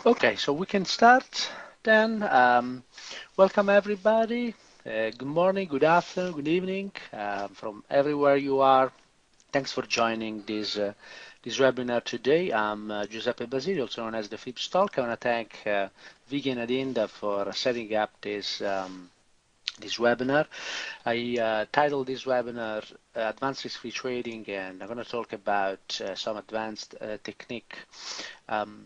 Okay, so we can start then. Welcome everybody. Good morning, good afternoon, good evening from everywhere you are. Thanks for joining this webinar today. I'm Giuseppe Basili, also known as the Flip Talk. I want to thank Vicky and Adinda for setting up this webinar. I titled this webinar Advanced Risk-Free Trading, and I'm going to talk about some advanced technique. Um,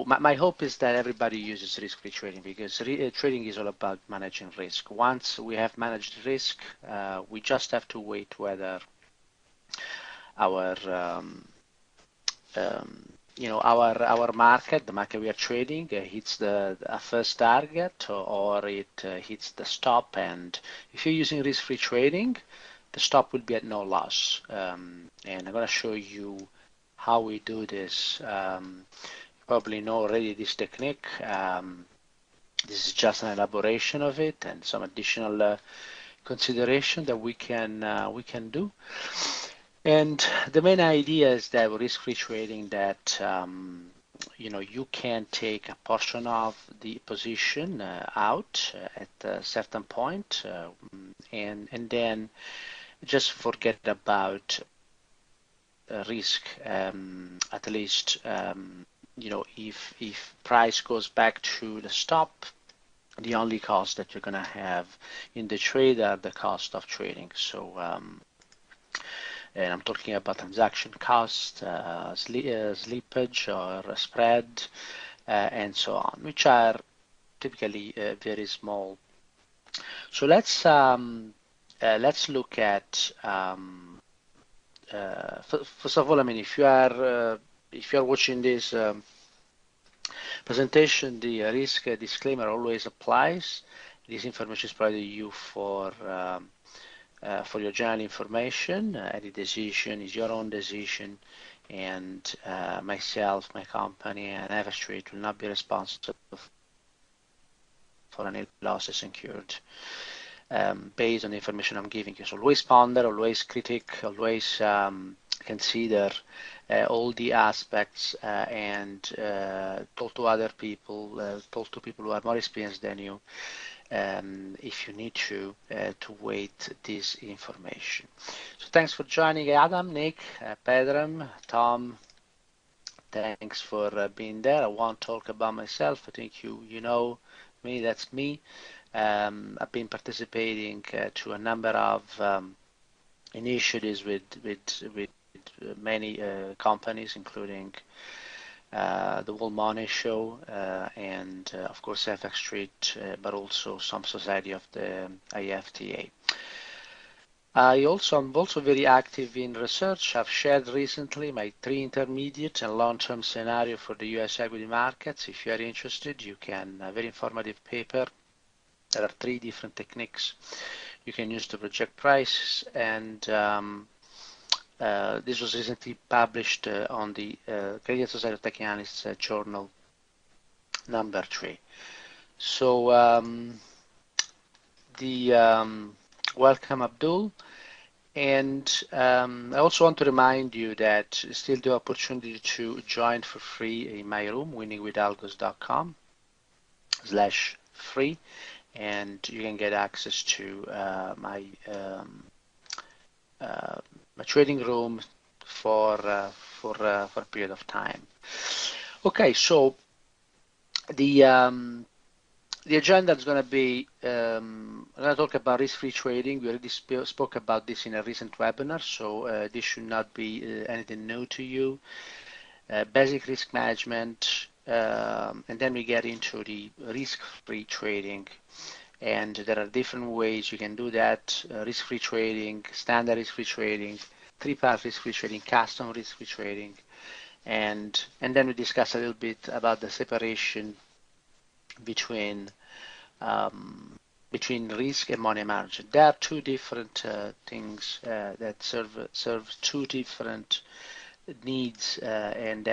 my hope is that everybody uses risk-free trading because trading is all about managing risk. Once we have managed risk, we just have to wait whether our our market, the market we are trading, hits the first target or it hits the stop. And if you're using risk-free trading, the stop will be at no loss. And I'm going to show you how we do this. You probably know already this technique. This is just an elaboration of it and some additional consideration that we can do. And the main idea is that with risk-free trading that you can take a portion of the position out at a certain point and then just forget about risk at least if price goes back to the stop, the only cost that you're going to have in the trade are the cost of trading. So and I'm talking about transaction cost, slippage or spread, and so on, which are typically very small. So let's look at first of all, I mean, if you are watching this presentation, the risk disclaimer always applies. This information is provided to you for your general information. Any decision is your own decision, and myself, my company, and Everstreet will not be responsible for any losses incurred based on the information I'm giving you. So always ponder, always critique, always consider all the aspects and talk to other people, talk to people who are more experienced than you if you need to weight this information. So thanks for joining, Adam, Nick, Pedram, Tom. Thanks for being there. I won't talk about myself. I think you know me. That's me. I've been participating to a number of initiatives with many companies, including the World Money Show and of course FX Street, but also some society of the IFTA. I'm also very active in research. I've shared recently my 3 intermediate and long-term scenario for the US equity markets. If you are interested, you can, a very informative paper. There are 3 different techniques you can use to project prices, and this was recently published on the Canadian Society of Tech Analysts journal number 3. So welcome, Abdul. And I also want to remind you that you still the opportunity to join for free in my room, winningwithalgos.com/free, and you can get access to my trading room for a period of time. Okay, so the agenda is going to be, I'm going to talk about risk-free trading. We already spoke about this in a recent webinar, so this should not be anything new to you. Basic risk management, and then we get into the risk-free trading. And there are different ways you can do that: risk-free trading, standard risk-free trading, 3-part risk-free trading, custom risk-free trading, and then we discuss a little bit about the separation between risk and money margin. There are 2 different things that serve 2 different needs and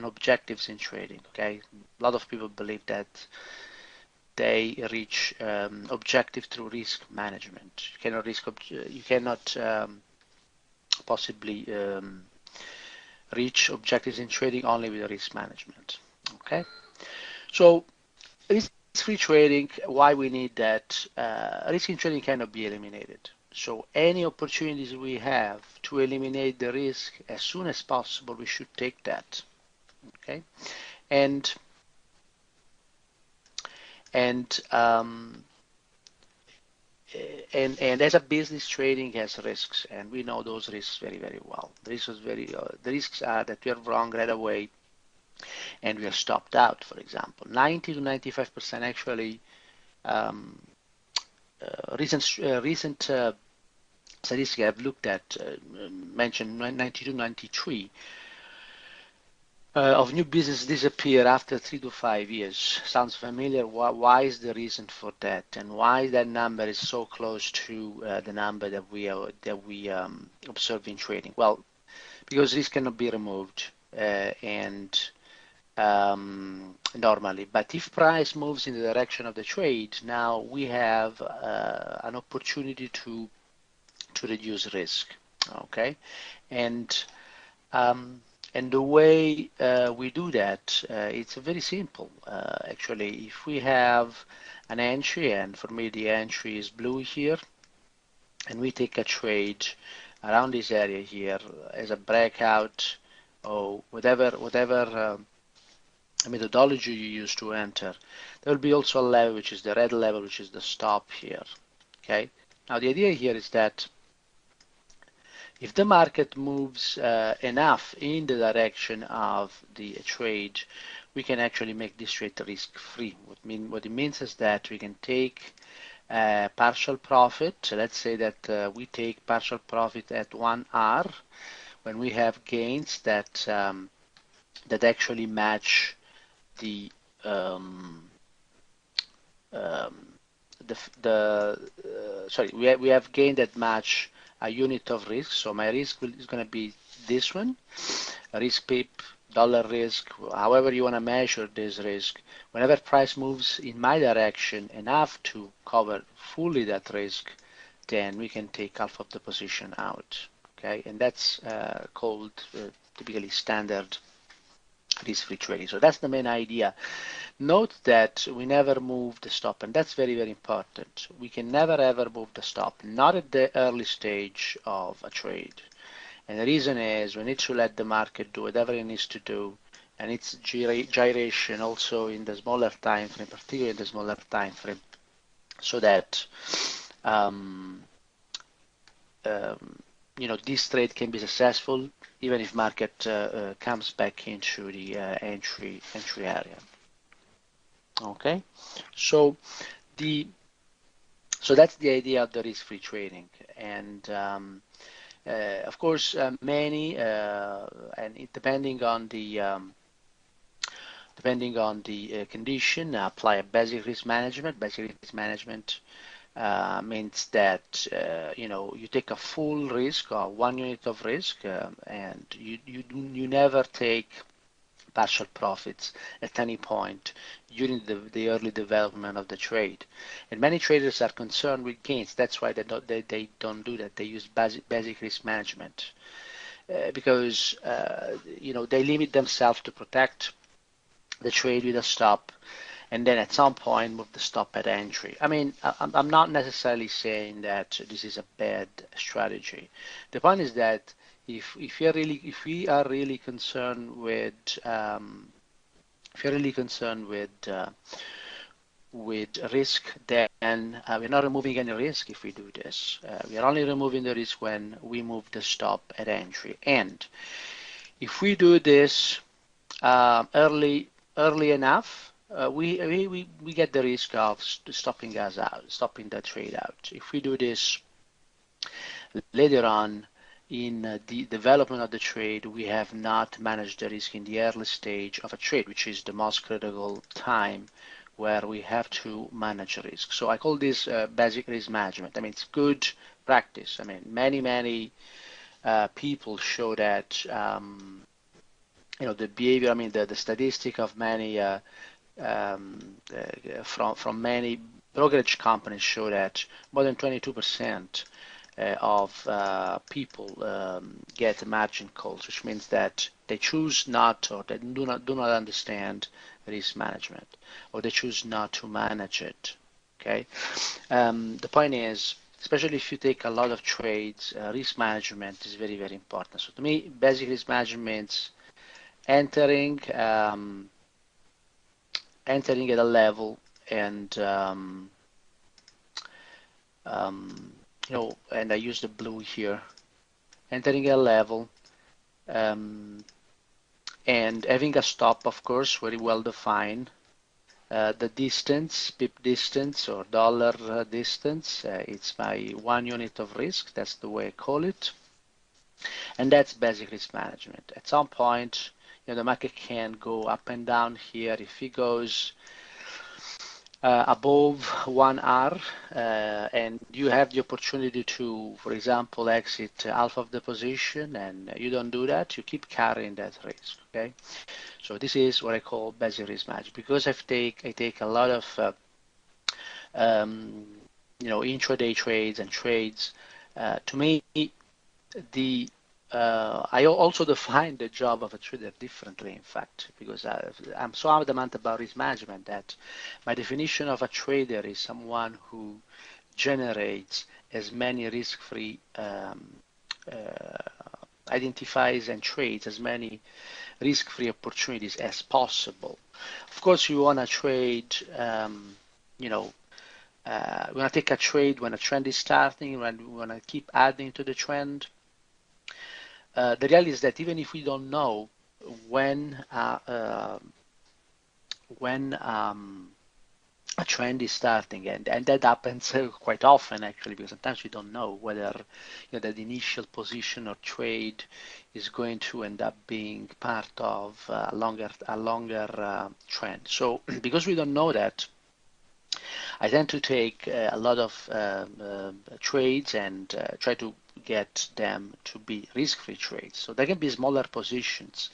objectives in trading. Okay, a lot of people believe that they reach objective through risk management. You cannot possibly reach objectives in trading only with risk management. Okay, so risk-free trading, why we need that? Risk in trading cannot be eliminated. So any opportunities we have to eliminate the risk as soon as possible, we should take that. Okay, and and um, and as a business, trading has risks, and we know those risks very, very well. The risks are that we are wrong right away, and we are stopped out. For example, 90 to 95% actually. Um, recent statistics I've looked at mentioned 92, 93 of new business disappear after 3 to 5 years. Sounds familiar? Why is the reason for that, and why that number is so close to the number that we observe in trading? Well, because this cannot be removed and normally. But if price moves in the direction of the trade, now we have an opportunity to reduce risk. Okay, and um, and the way we do that, it's very simple. Actually, if we have an entry, and for me the entry is blue here, and we take a trade around this area here as a breakout or whatever methodology you use to enter, there will be also a level which is the red level, which is the stop here. Okay. Now the idea here is that if the market moves enough in the direction of the trade, we can actually make this trade risk-free. What it means is that we can take partial profit. So let's say that we take partial profit at 1R when we have gains that that actually match the um, sorry, we have gain that match a unit of risk. So my risk is going to be this one, risk pip, dollar risk, however you want to measure this risk. Whenever price moves in my direction enough to cover fully that risk, then we can take half of the position out. Okay, and that's called typically standard risk-free trading. So that's the main idea. Note that we never move the stop, and that's very, very important. We can never ever move the stop, not at the early stage of a trade. And the reason is we need to let the market do whatever it needs to do, and its gyration also in the smaller time frame, particularly in the smaller time frame, so that um, um, this trade can be successful even if market comes back into the entry area. Okay, so the that's the idea of the risk-free trading, and of course many and depending on the condition, apply a basic risk management. Basic risk management means that you take a full risk or 1 unit of risk, and you never take partial profits at any point during the early development of the trade. And many traders are concerned with gains. That's why they don't do that. They use basic risk management because they limit themselves to protect the trade with a stop, and then at some point move the stop at entry. I mean, I'm not necessarily saying that this is a bad strategy. The point is that if we are really concerned with risk, then we're not removing any risk if we do this. We are only removing the risk when we move the stop at entry. And if we do this early enough, we get the risk of stopping us out, stopping the trade out. If we do this later on in the development of the trade, we have not managed the risk in the early stage of a trade, which is the most critical time where we have to manage risk. So I call this basic risk management. I mean, it's good practice. I mean, many people show that the behavior. I mean, the statistic of many from many brokerage companies show that more than 22% of people get margin calls, which means that they choose not, or they do not understand risk management, or they choose not to manage it. Okay, the point is, especially if you take a lot of trades, risk management is very, very important. So to me, basic risk management, entering entering at a level, and and I use the blue here, entering a level, and having a stop, of course, very well defined. The distance, pip distance or dollar distance, it's my 1 unit of risk. That's the way I call it. And that's basic risk management. At some point, the market can go up and down here. If it goes above 1R, and you have the opportunity to, for example, exit half of the position, and you don't do that, you keep carrying that risk. Okay, so this is what I call basic risk management, because I take a lot of intraday trades and trades. To me, I also define the job of a trader differently, in fact, because I'm so adamant about risk management that my definition of a trader is someone who generates as many risk-free, identifies and trades as many risk-free opportunities as possible. Of course, you want to trade, we want to take a trade when a trend is starting, when we want to keep adding to the trend. The reality is that even if we don't know when a trend is starting, and that happens quite often actually, because sometimes we don't know whether that initial position or trade is going to end up being part of a longer trend. So because we don't know that, I tend to take a lot of trades and try to get them to be risk-free trades. So they can be smaller positions,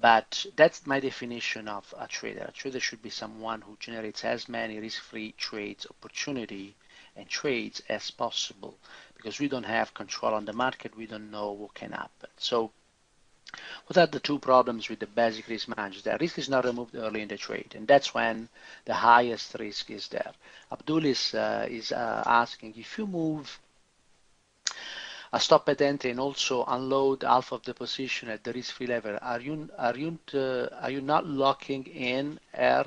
but that's my definition of a trader. A trader should be someone who generates as many risk-free trades, opportunity, and trades as possible, because we don't have control on the market. We don't know what can happen. So what are the two problems with the basic risk management? The risk is not removed early in the trade, and that's when the highest risk is there. Abdul is asking, if you move a stop at entry and also unload half of the position at the risk-free level, are you not locking in R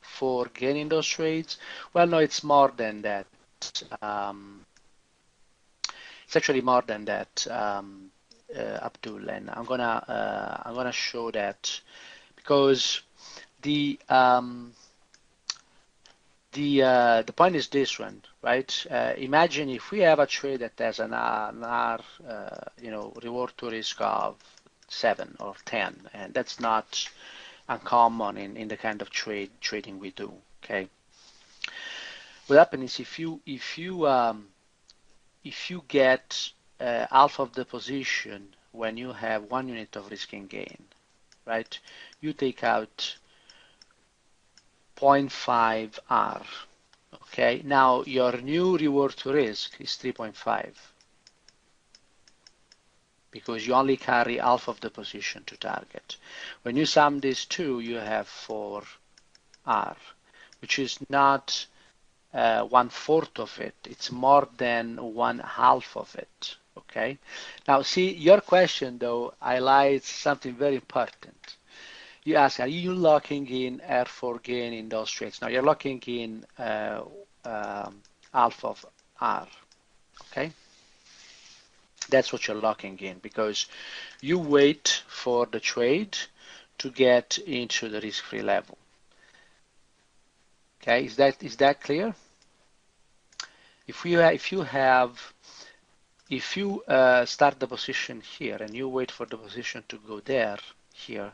for gaining those trades? Well, no, it's more than that. It's actually more than that. Abdul, and I'm gonna show that, because the point is this one, right? Imagine if we have a trade that has an R, reward to risk of 7 or 10, and that's not uncommon in the kind of trading we do. Okay. What happens is if you get half of the position when you have 1 unit of risk and gain, right? You take out 0.5 R. Okay, now your new reward to risk is 3.5, because you only carry half of the position to target. When you sum these two, you have 4 R, which is not 1/4 of it. It's more than 1/2 of it. Okay. Now, see, your question though highlights something very important. You ask, are you locking in R for gain in those trades? Now, you're locking in half of R. Okay. That's what you're locking in, because you wait for the trade to get into the risk-free level. Okay, is that clear? If you start the position here and you wait for the position to go there, here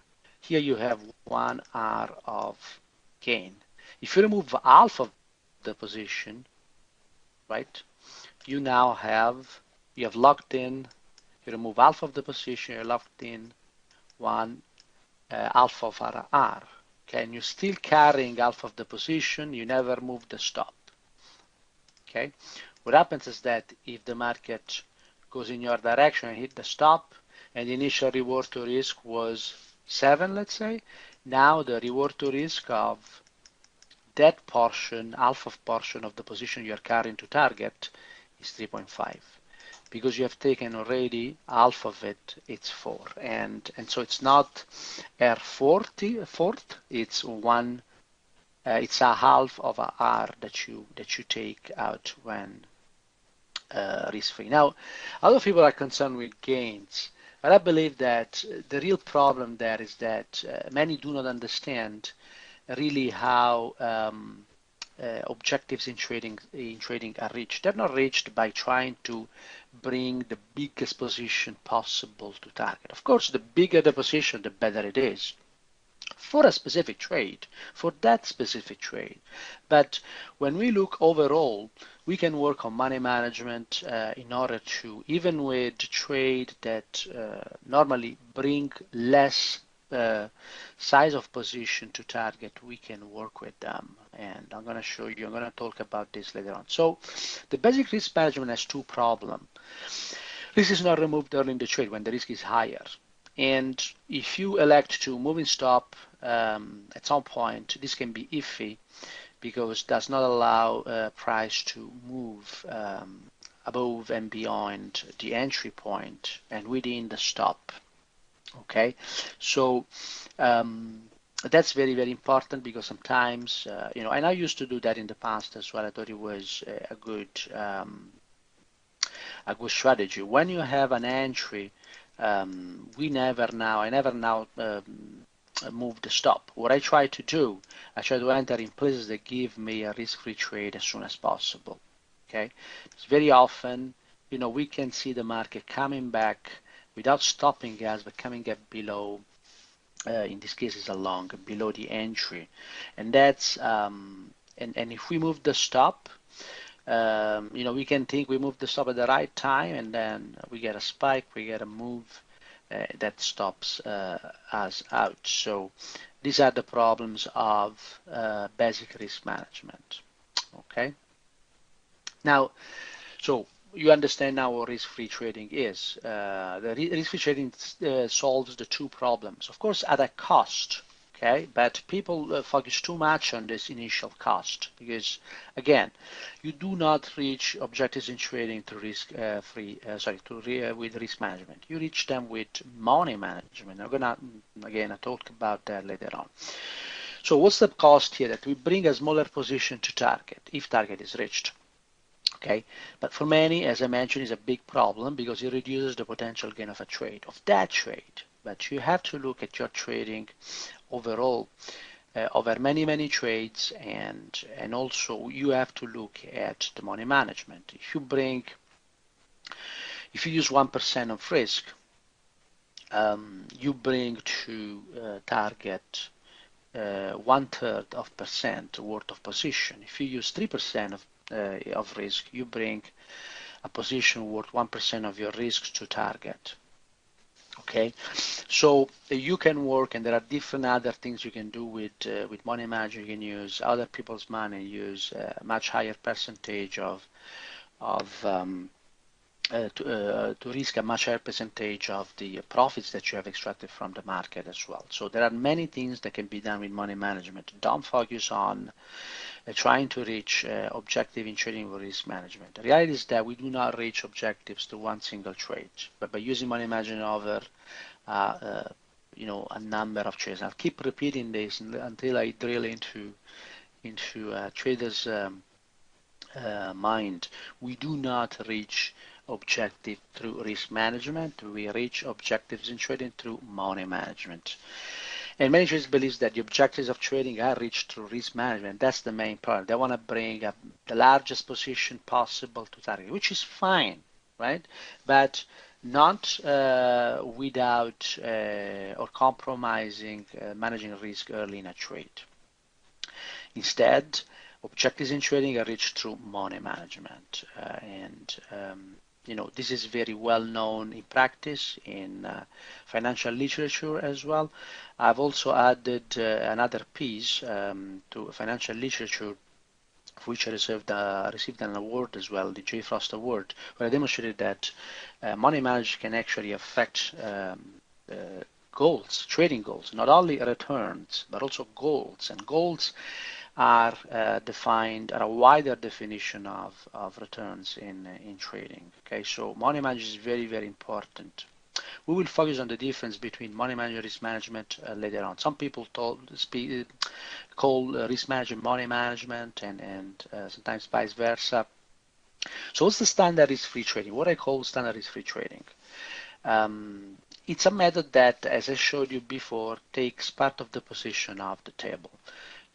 you have 1 R of gain. If you remove half of the position, right, you have locked in. You remove half of the position, you're locked in 1 half of R. Okay, and you're still carrying half of the position. You never move the stop. Okay, what happens is that if the market goes in your direction and hit the stop, and the initial reward to risk was 7, let's say. Now the reward to risk of that portion, alpha portion of the position you are carrying to target is 3.5. Because you have taken already half of it, it's 4. And so it's not fourth, it's one, it's a half of a R that you take out when risk-free. Now, a lot of people are concerned with gains, but I believe that the real problem there is that many do not understand really how objectives in trading are reached. They're not reached by trying to bring the biggest position possible to target. Of course, the bigger the position, the better it is for a specific trade, for that specific trade. But when we look overall, we can work on money management in order to, even with trade that normally bring less size of position to target, we can work with them. And I'm going to show you, I'm going to talk about this later on. So the basic risk management has two problems. Risk is not removed early in the trade when the risk is higher. And if you elect to move and stop at some point, this can be iffy because it does not allow price to move above and beyond the entry point and within the stop. Okay, so that's very, very important because sometimes, and I used to do that in the past as well. I thought it was a good strategy. When you have an entry, I never now move the stop. What I try to do, I try to enter in places that give me a risk-free trade as soon as possible. Okay, it's very often, we can see the market coming back without stopping us, but coming up below, in this case is along, below the entry. And that's, and if we move the stop, we can think we moved the stop at the right time, and then we get a spike, we get a move that stops us out. So these are the problems of basic risk management. Okay. Now, so you understand now what risk-free trading is. The risk-free trading solves the two problems, of course, at a cost. Okay, but people focus too much on this initial cost because, again, you do not reach objectives in trading through with risk management. You reach them with money management. I'm gonna I'll talk about that later on. So what's the cost here? That we bring a smaller position to target if target is reached. Okay, but for many, as I mentioned, is a big problem because it reduces the potential gain of that trade. But you have to look at your trading overall over many trades, and also you have to look at the money management. If you use 1% of risk, you bring to target 1/3 of percent worth of position. If you use 3% of risk, you bring a position worth 1% of your risks to target. Okay, so you can work, and there are different other things you can do with money management. You can use other people's money, use a much higher percentage to risk a much higher percentage of the profits that you have extracted from the market as well. So there are many things that can be done with money management. Don't focus on trying to reach objective in trading with risk management. The reality is that we do not reach objectives to one single trade, but by using money management over a number of trades. I'll keep repeating this until I drill into traders' mind. We do not reach objective through risk management. We reach objectives in trading through money management. And many traders believe that the objectives of trading are reached through risk management. That's the main problem. They want to bring up the largest position possible to target, which is fine, right? But not without or compromising managing risk early in a trade. Instead, objectives in trading are reached through money management, this is very well known in practice in financial literature as well. I've also added another piece to financial literature for which I received an award as well, the J. Frost Award, where I demonstrated that money managers can actually affect goals, trading goals, not only returns, but also goals. And goals are defined, are a wider definition of returns in trading. Okay, so money management is very, very important. We will focus on the difference between money management and risk management later on. Some people call risk management money management, and sometimes vice versa. So what's the standard risk-free trading? What I call standard risk-free trading. It's a method that, as I showed you before, takes part of the position off the table.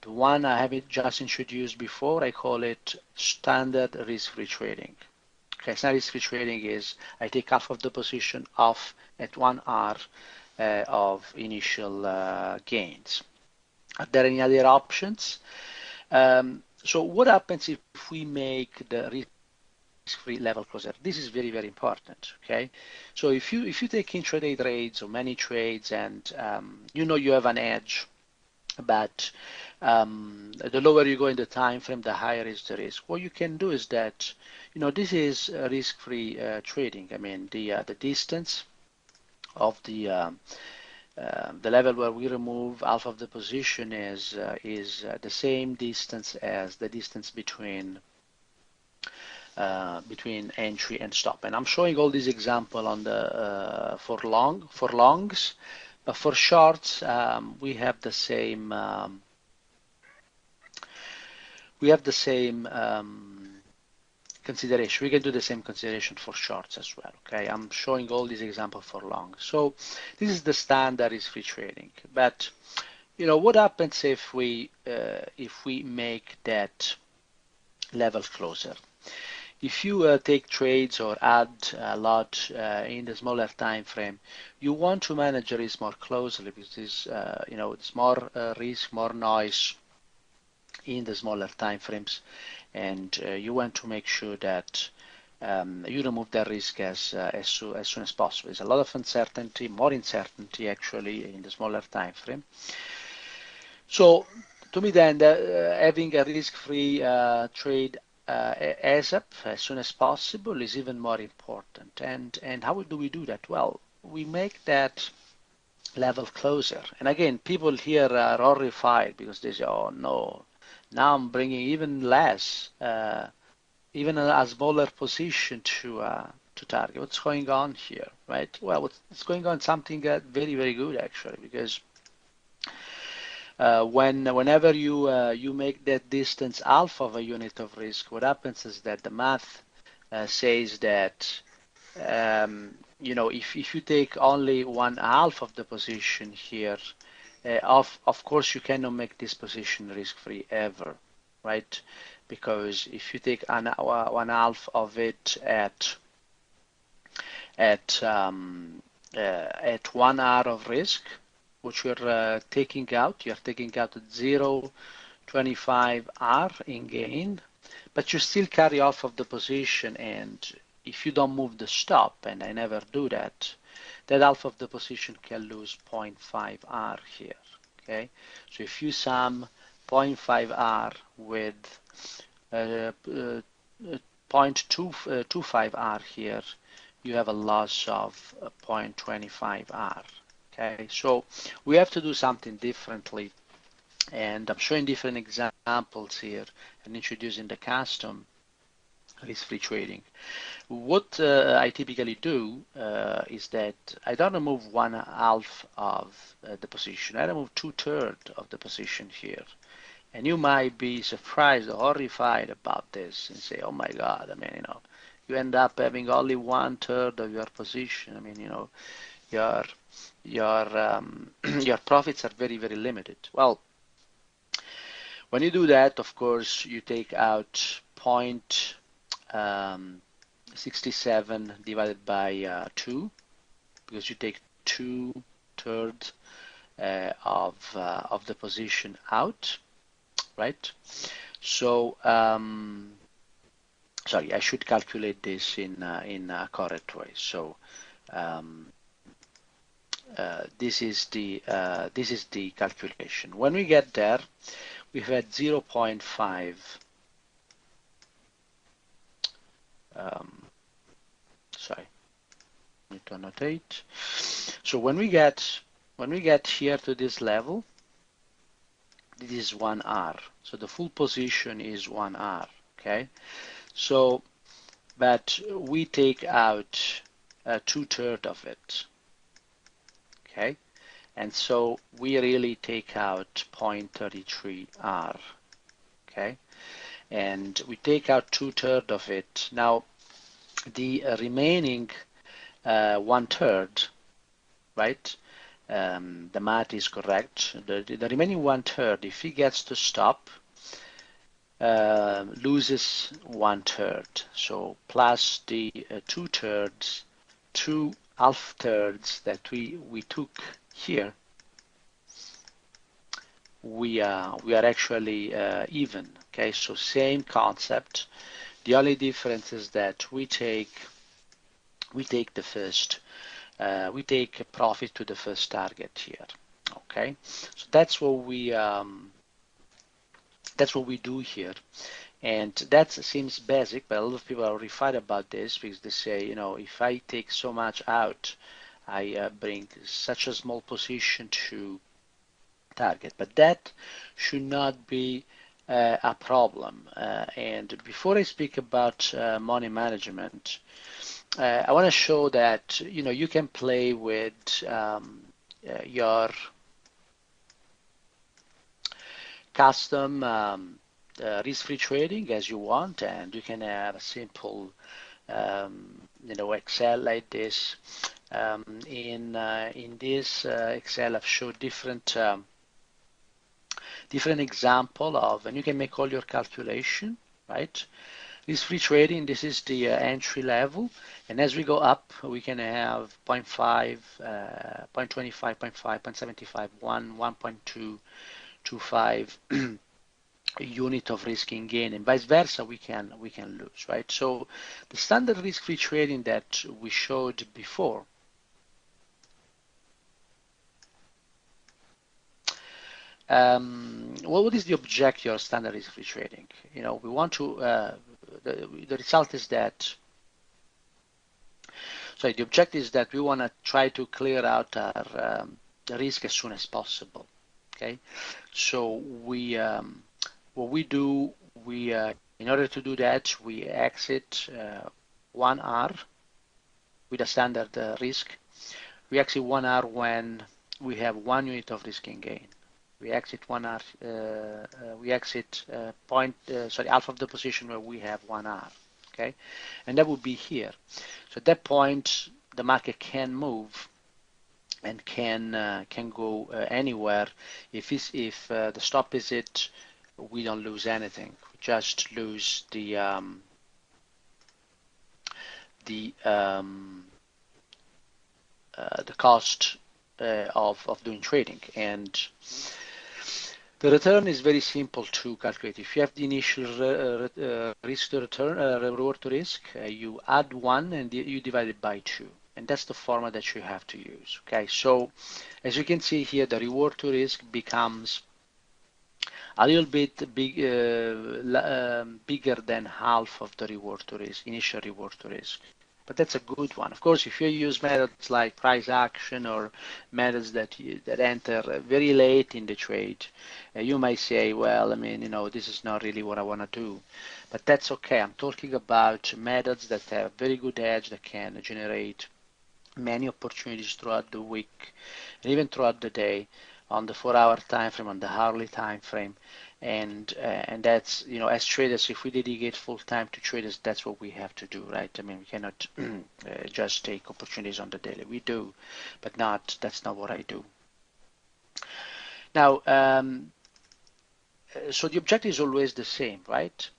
The one I have just introduced before, I call it standard risk-free trading. Okay, standard risk-free trading is I take half of the position off at 1 hour of initial gains. Are there any other options? So what happens if we make the risk-free level closer? This is very, very important. Okay, so if you take intraday trades or many trades, and you know you have an edge, but the lower you go in the time frame, the higher is the risk. What you can do is that, this is risk-free trading. I mean, the distance of the level where we remove half of the position is the same distance as the distance between entry and stop. And I'm showing all these examples on the for longs, but for shorts we have the same consideration. We can do the same consideration for shorts as well. Okay, I'm showing all these examples for long. So this is the standard risk-free trading. But what happens if we make that level closer? If you take trades or add a lot in the smaller time frame, you want to manage the risk more closely, because it's more risk, more noise in the smaller time frames, and you want to make sure that you remove the risk as soon as possible. There's a lot of uncertainty, more uncertainty actually in the smaller time frame. So to me then, having a risk-free trade ASAP, as soon as possible, is even more important. And how do we do that? Well, we make that level closer. And again, people here are horrified because they say, oh no, now I'm bringing even less, even a smaller position to target. What's going on here, right? Well, what's going on? Something very, very good actually, because whenever you make that distance half of a unit of risk, what happens is that the math says that if you take only 1/2 of the position here, of course you cannot make this position risk-free ever, right? Because if you take 1/2 of it at 1 hour of risk, which you're taking out, you're taking out 0.25 R in gain, but you still carry half of the position, and if you don't move the stop, and I never do that, that half of the position can lose 0.5 R here. Okay, so if you sum 0.5 R with 0.25 R here, you have a loss of 0.25 R. Okay, so we have to do something differently, and I'm showing different examples here and introducing the custom risk-free trading. What I typically do is that I don't remove 1/2 of the position. I remove 2/3 of the position here. And you might be surprised or horrified about this and say, oh my God, I mean, you end up having only 1/3 of your position. I mean, your your profits are very, very limited. Well, when you do that, of course, you take out 0.67 divided by 2, because you take 2/3 of the position out, right? So sorry, I should calculate this in a correct way. So this is the calculation. When we get there, we've had 0.5 to annotate. So when we get here to this level, this is 1R. So the full position is 1R. Okay. So, but we take out 2/3 of it. Okay. And so we really take out 0.33R. Okay. And we take out 2/3 of it. Now, the remaining 1/3, right? The math is correct. The remaining 1/3, if he gets to stop, loses 1/3. So plus the 2/3, 2/2 that we took here, we are actually even. Okay, so same concept. The only difference is that we take the first. We take a profit to the first target here. Okay, so that's what we do here, and that seems basic, but a lot of people are horrified about this because they say, you know, if I take so much out, I bring such a small position to target, but that should not be a problem. And before I speak about money management, I want to show that, you know, you can play with your custom risk-free trading as you want, and you can have a simple you know, Excel like this. In this Excel, I've showed different example of, and you can make all your calculation, right? Risk-free trading, this is the entry level, and as we go up, we can have 0.5, 0.25, 0.5, 0.75, 1, 1.2, 2.5 unit of risk in gain, and vice versa, we can lose, right? So the standard risk-free trading that we showed before, what is the objective of standard risk-free trading? You know, we want to, the result is that, sorry, the objective is that we want to try to clear out our the risk as soon as possible. Okay, so we what we do, we in order to do that, we exit 1R with a standard risk. We exit 1R when we have 1 unit of risk in gain. We exit 1R. We exit half of the position where we have 1R. Okay, and that would be here. So at that point, the market can move and can go anywhere. If the stop is it, we don't lose anything. We just lose the cost of doing trading, and the return is very simple to calculate. If you have the initial risk to return, reward to risk, you add 1 and you divide it by 2. And that's the formula that you have to use. Okay, so as you can see here, the reward to risk becomes a little bit bigger than half of the reward to risk, initial reward to risk. But that's a good one. Of course, if you use methods like price action or methods that enter very late in the trade, you might say, well, I mean, you know, this is not really what I want to do. But that's okay. I'm talking about methods that have very good edge, that can generate many opportunities throughout the week and even throughout the day, on the 4-hour time frame, on the hourly time frame. And that's, you know, as traders, if we dedicate full time to traders, that's what we have to do, right? I mean, we cannot just take opportunities on the daily. We do, but that's not what I do. Now, so the objective is always the same, right?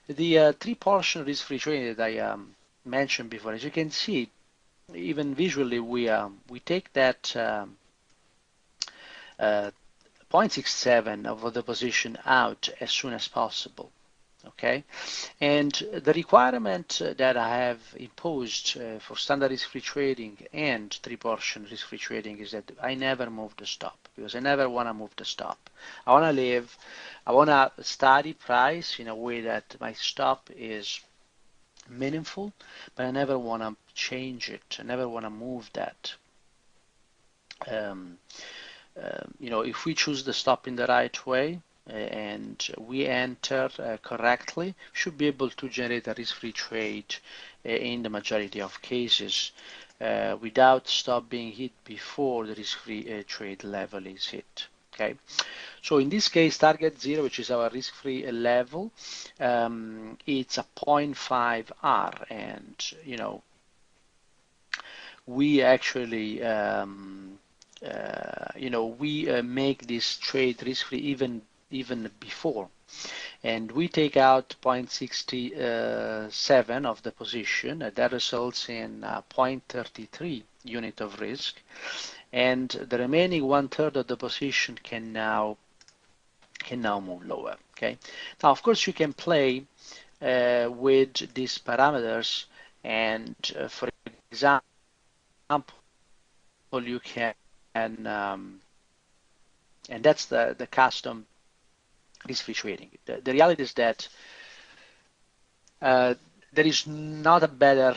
The 3-portion risk-free trading that I mentioned before, as you can see, even visually, we take that 0.67 of the position out as soon as possible. Okay, and the requirement that I have imposed for standard risk-free trading and 3-portion risk-free trading is that I never move the stop, because I never want to move the stop. I want to study price in a way that my stop is meaningful, but I never want to change it. I never want to move that. If we choose the stop in the right way and we enter correctly, we should be able to generate a risk-free trade in the majority of cases without stop being hit before the risk-free trade level is hit. Okay, so in this case, target 0, which is our risk-free level, it's a 0.5 R, and we actually we make this trade risk-free even before, and we take out 0.67 of the position. That results in 0.33 unit of risk, and the remaining 1/3 of the position can now move lower. Okay. Now, of course, you can play with these parameters, and for example, you can, and that's the custom risk-free trading. The reality is that there is not a better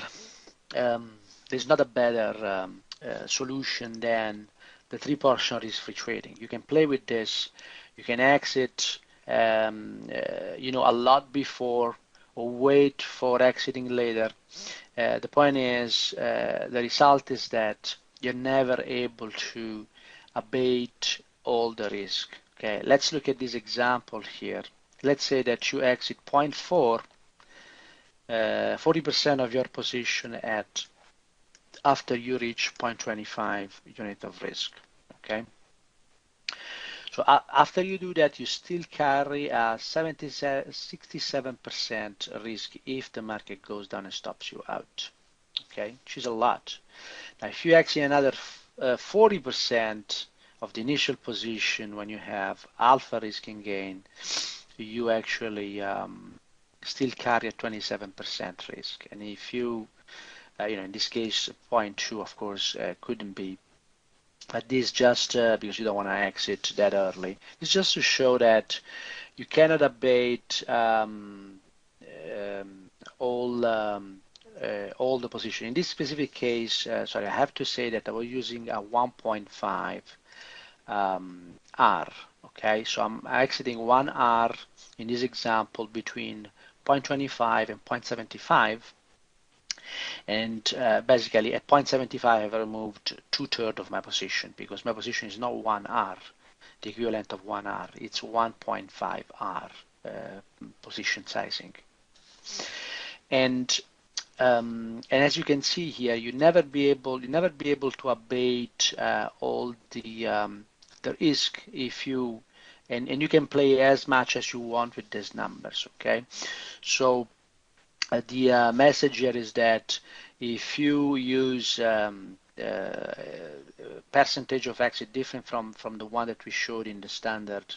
solution than the 3-portion risk-free trading. You can play with this. You can exit, a lot before, or wait for exiting later. The point is, the result is that you're never able to abate all the risk. Okay, let's look at this example here. Let's say that you exit 0.4, 40% of your position after you reach 0.25 unit of risk. Okay. So after you do that, you still carry a 67% risk if the market goes down and stops you out. Okay, which is a lot. Now, if you exit another 40% of the initial position when you have alpha risk and gain, you actually still carry a 27% risk. And if you, in this case, 0.2, of course, couldn't be. But this just because you don't want to exit that early. It's just to show that you cannot abate all the position. In this specific case, sorry, I have to say that I was using a 1.5 R. Okay, so I'm exiting 1 R in this example between 0.25 and 0.75. And basically at 0.75 I've removed 2/3 of my position, because my position is not 1 R, the equivalent of 1 R, it's 1.5 R position sizing. And as you can see here, you never be able to abate all the risk if you, and you can play as much as you want with these numbers. Okay, so the message here is that if you use percentage of exit different from the one that we showed in the standard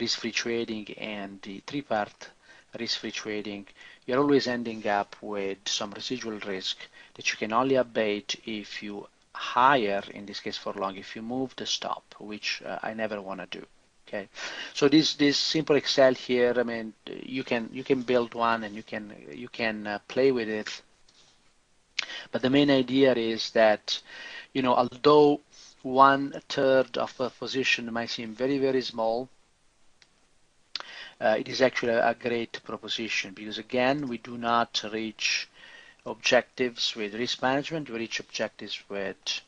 risk-free trading and the 3-part risk-free trading, you're always ending up with some residual risk that you can only abate if you higher, in this case for long, if you move the stop, which I never want to do. Okay, so this simple Excel here, I mean, you can build one and you can play with it. But the main idea is that, although 1/3 of a position might seem very, very small, it is actually a great proposition, because again, we do not reach objectives with risk management, we reach objectives with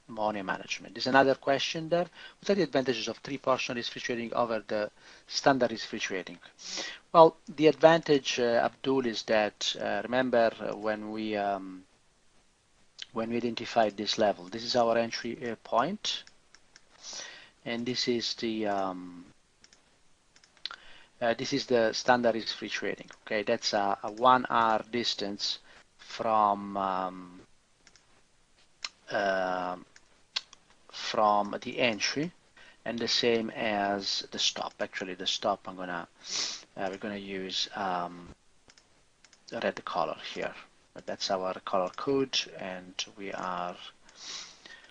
money management. There's another question there. What are the advantages of 3-portion risk-free trading over the standard risk-free trading? Well, the advantage, Abdul, is that remember when we identified this level, this is our entry point, and this is the standard risk-free trading. Okay, that's a 1 R distance from the entry, and the same as the stop. Actually, the stop we're gonna use red color here, but that's our color code, and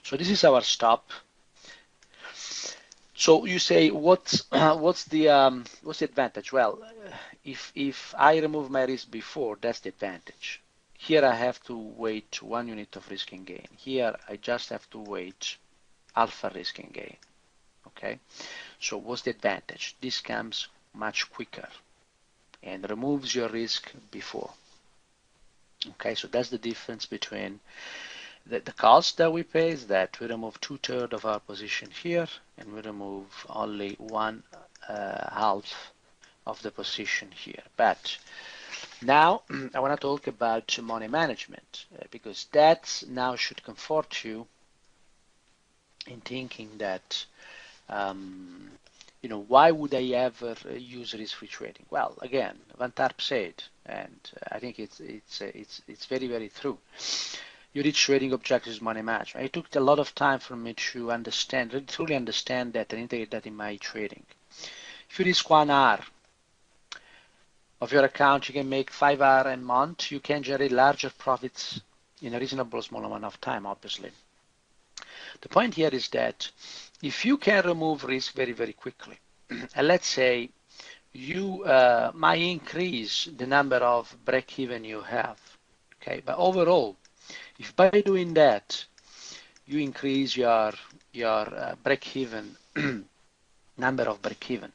so this is our stop. So you say what's the advantage? Well, if I remove my risk before, that's the advantage. Here I have to wait 1 unit of risk and gain. Here I just have to wait alpha risk and gain. Okay. So what's the advantage? This comes much quicker and removes your risk before. Okay, so that's the difference between the cost that we pay is that we remove 2/3 of our position here and we remove only one half of the position here. But now I want to talk about money management because that now should comfort you in thinking that why would I ever use risk-free trading? Well, again, Van Tarp said, and I think it's very, very true. Your rich trading objective is money management. It took a lot of time for me to understand, really truly understand that and integrate that in my trading. If you risk 1 hour of your account, you can make 5 hours a month. You can generate larger profits in a reasonable small amount of time, obviously. The point here is that if you can remove risk very, very quickly, and let's say you might increase the number of break-even you have, okay, but overall, if by doing that you increase your break-even number of break-even,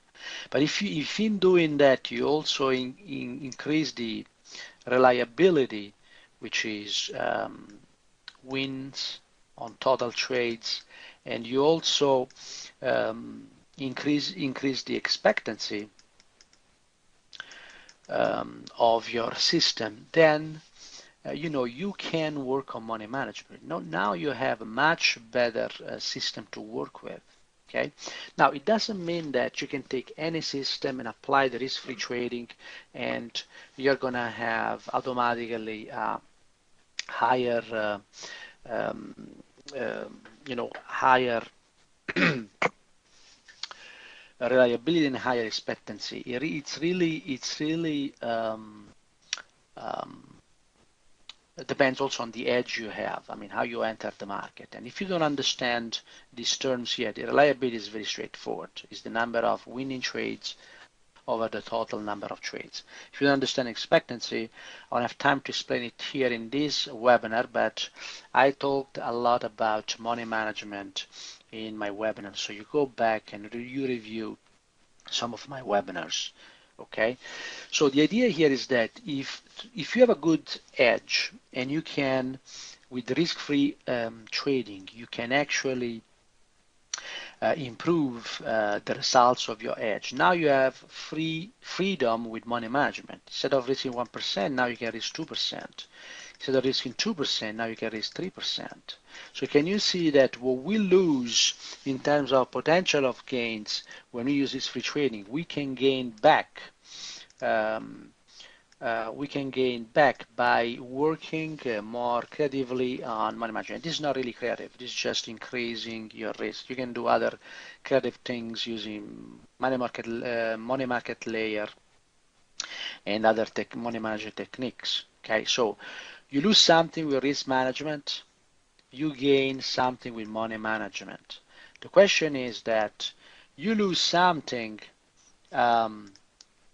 but if in doing that you also increase the reliability, which is wins on total trades, and you also increase the expectancy of your system, then you can work on money management. Now you have a much better system to work with. Okay. Now it doesn't mean that you can take any system and apply the risk-free trading, and you're gonna have automatically higher higher reliability and higher expectancy. It's really it depends also on the edge you have. I mean, how you enter the market. And if you don't understand these terms here, the reliability is very straightforward. It's the number of winning trades over the total number of trades. If you don't understand expectancy, I don't have time to explain it here in this webinar, but I talked a lot about money management in my webinar. So you go back and you review some of my webinars. Okay, so the idea here is that if you have a good edge and you can, with risk-free trading, you can actually improve the results of your edge. Now you have freedom with money management. Instead of risking 1%, now you can risk 2%. Instead of risking 2%, now you can risk 3%. So can you see that what we lose in terms of potential of gains when we use risk-free trading, we can gain back. We can gain back by working more creatively on money management. This is not really creative. This is just increasing your risk. You can do other creative things using money market layer and other money management techniques. Okay, so you lose something with risk management, you gain something with money management. The question is that you lose something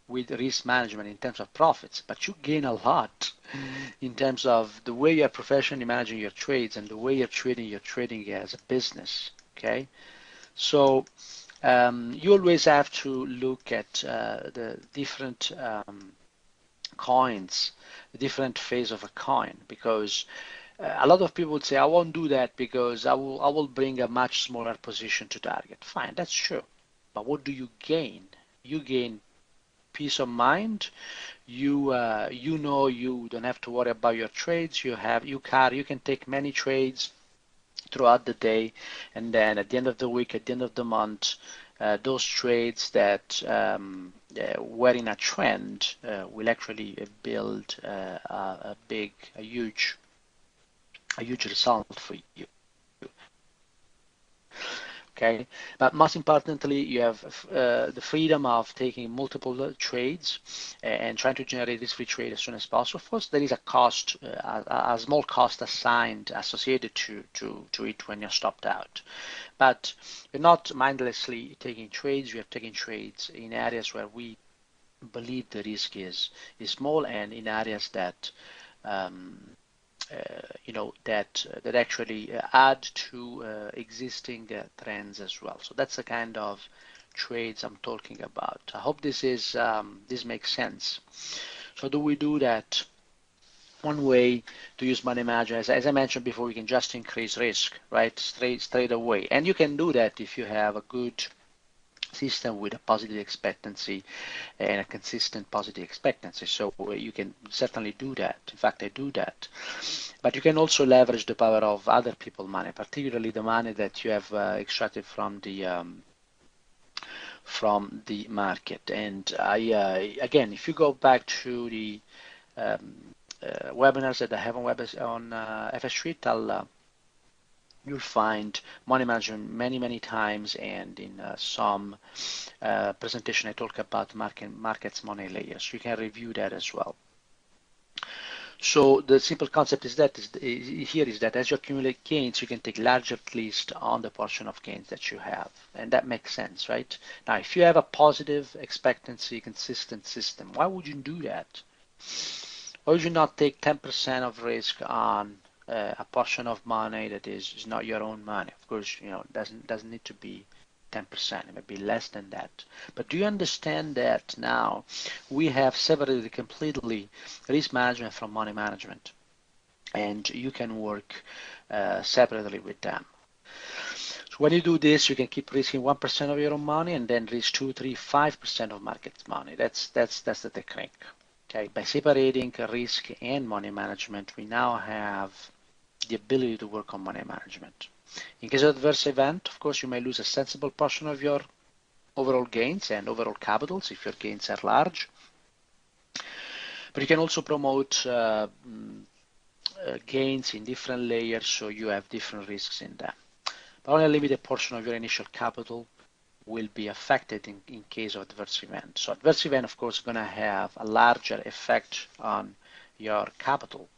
with risk management in terms of profits, but you gain a lot in terms of the way you're professionally managing your trades and the way you're trading as a business. Okay, so you always have to look at the different coins, the different phase of a coin, because a lot of people would say, I won't do that because I will bring a much smaller position to target. Fine, that's true. But what do you gain? You gain peace of mind. You you don't have to worry about your trades. You can take many trades throughout the day, and then at the end of the week, at the end of the month, those trades that were in a trend will actually build a huge result for you. Okay, but most importantly, you have the freedom of taking multiple trades and trying to generate this free trade as soon as possible. Of course, there is a cost, a small cost assigned associated to it when you're stopped out. But you're not mindlessly taking trades. You are taking trades in areas where we believe the risk is small, and in areas that um, that actually add to existing trends as well. So that's the kind of trades I'm talking about. I hope this makes sense. So do we do that? One way to use money management, as I mentioned before, we can just increase risk, right? Straight away, and you can do that if you have a good system with a positive expectancy and a consistent positive expectancy. So you can certainly do that. In fact, I do that. But you can also leverage the power of other people's money, particularly the money that you have extracted from the market. And again, if you go back to the webinars that I have on FS Street, you'll find money management many times, and in some presentation I talk about markets money layers. You can review that as well. So the simple concept is that as you accumulate gains, you can take larger list on the portion of gains that you have, and that makes sense, right? Now, if you have a positive expectancy consistent system, why would you do that? Why would you not take 10% of risk on a portion of money that is not your own money? Of course, it doesn't need to be 10%. It may be less than that. But do you understand that now we have separated completely risk management from money management, and you can work separately with them. So when you do this, you can keep risking 1% of your own money and then risk 2, 3, 5% of market money. That's the technique. Okay, by separating risk and money management, we now have the ability to work on money management. In case of adverse event, of course, you may lose a sensible portion of your overall gains and overall capitals if your gains are large. But you can also promote gains in different layers, so you have different risks in them. But only a limited portion of your initial capital will be affected in case of adverse event. So adverse event, of course, is going to have a larger effect on your capital.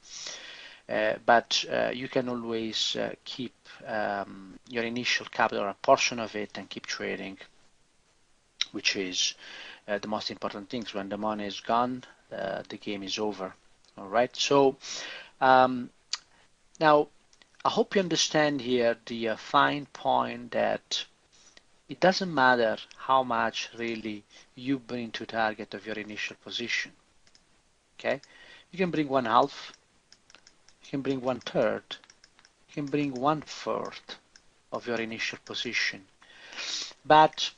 But you can always keep your initial capital or a portion of it and keep trading, which is the most important thing. When the money is gone, the game is over. All right. So now I hope you understand here the fine point that it doesn't matter how much really you bring to target of your initial position. Okay, you can bring 1/2, you can bring 1/3, you can bring 1/4 of your initial position. But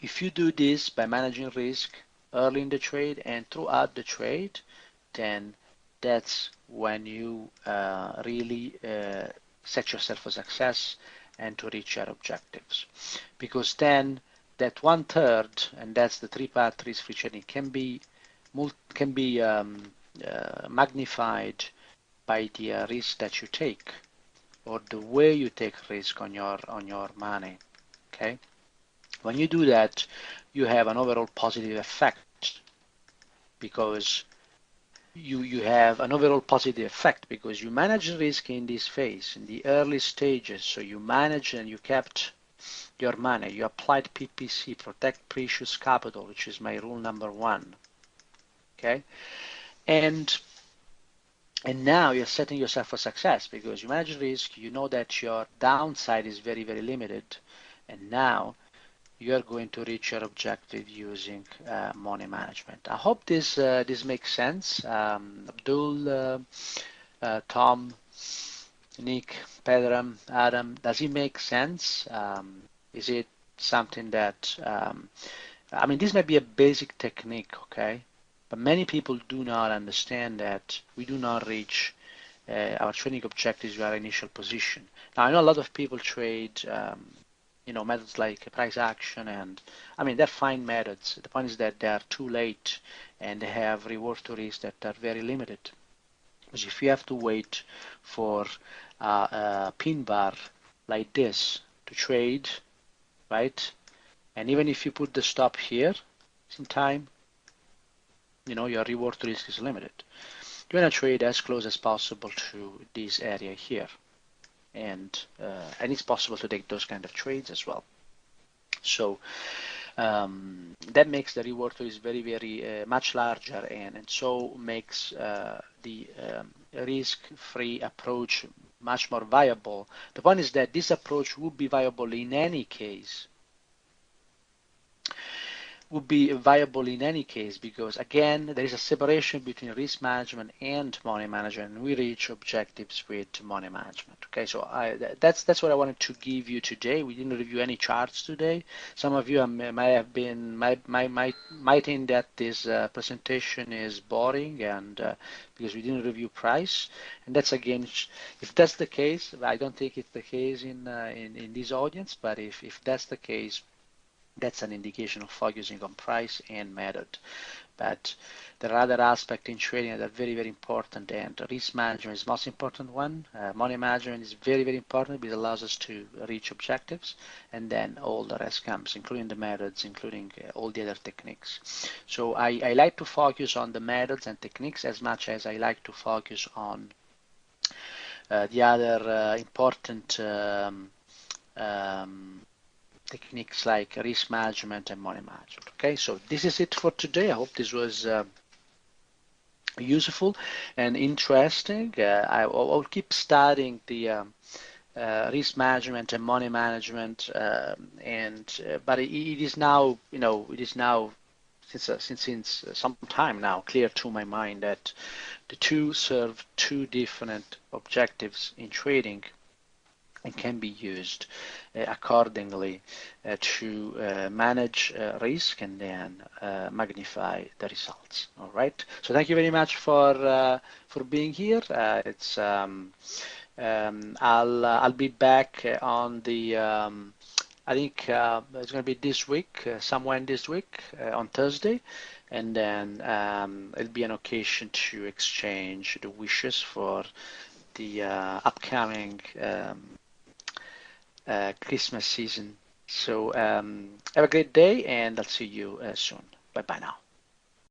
if you do this by managing risk early in the trade and throughout the trade, then that's when you really set yourself for success and to reach your objectives, because then that 1/3, and that's the 3-part risk-free trading, can be magnified by the risk that you take or the way you take risk on your money. Okay, when you do that, you have an overall positive effect, because you have an overall positive effect because you manage risk in this phase, in the early stages. So you manage and you kept your money. You applied PPC, protect precious capital, which is my rule number 1. Okay, and now you're setting yourself for success because you manage risk. You know that your downside is very limited, and now you are going to reach your objective using money management. I hope this makes sense. Abdul, Tom, Nick, Pedram, Adam, does it make sense? Is it something that, I mean, this may be a basic technique, okay? But many people do not understand that we do not reach our trading objectives with our initial position. Now, I know a lot of people trade methods like price action, and I mean, they're fine methods. The point is that they are too late and they have reward to risk that are very limited. Because if you have to wait for a pin bar like this to trade, right? And even if you put the stop here in time, your reward to risk is limited. You want to trade as close as possible to this area here, and it's possible to take those kind of trades as well. So that makes the reward to risk very, very much larger, and so makes the risk-free approach much more viable. The point is that this approach would be viable in any case. Because again there is a separation between risk management and money management, and we reach objectives with money management. Okay, so that's what I wanted to give you today. We didn't review any charts today. Some of you might think that this presentation is boring, and because we didn't review price, and that's again, if that's the case, I don't think it's the case in this audience, but if that's the case, that's an indication of focusing on price and method. But there are other aspects in trading that are very, very important, and risk management is the most important one. Money management is very, very important because it allows us to reach objectives, and then all the rest comes, including the methods, including all the other techniques. So I like to focus on the methods and techniques as much as I like to focus on the other important techniques like risk management and money management. Okay, so this is it for today. I hope this was useful and interesting. I'll keep studying the risk management and money management, but it is now, since some time now, clear to my mind that the two serve two different objectives in trading and can be used accordingly to manage risk and then magnify the results. All right. So thank you very much for being here. I'll be back on the I think it's going to be this week, somewhere in this week on Thursday, and then it'll be an occasion to exchange the wishes for the upcoming Christmas season. So have a great day, and I'll see you soon. Bye bye now.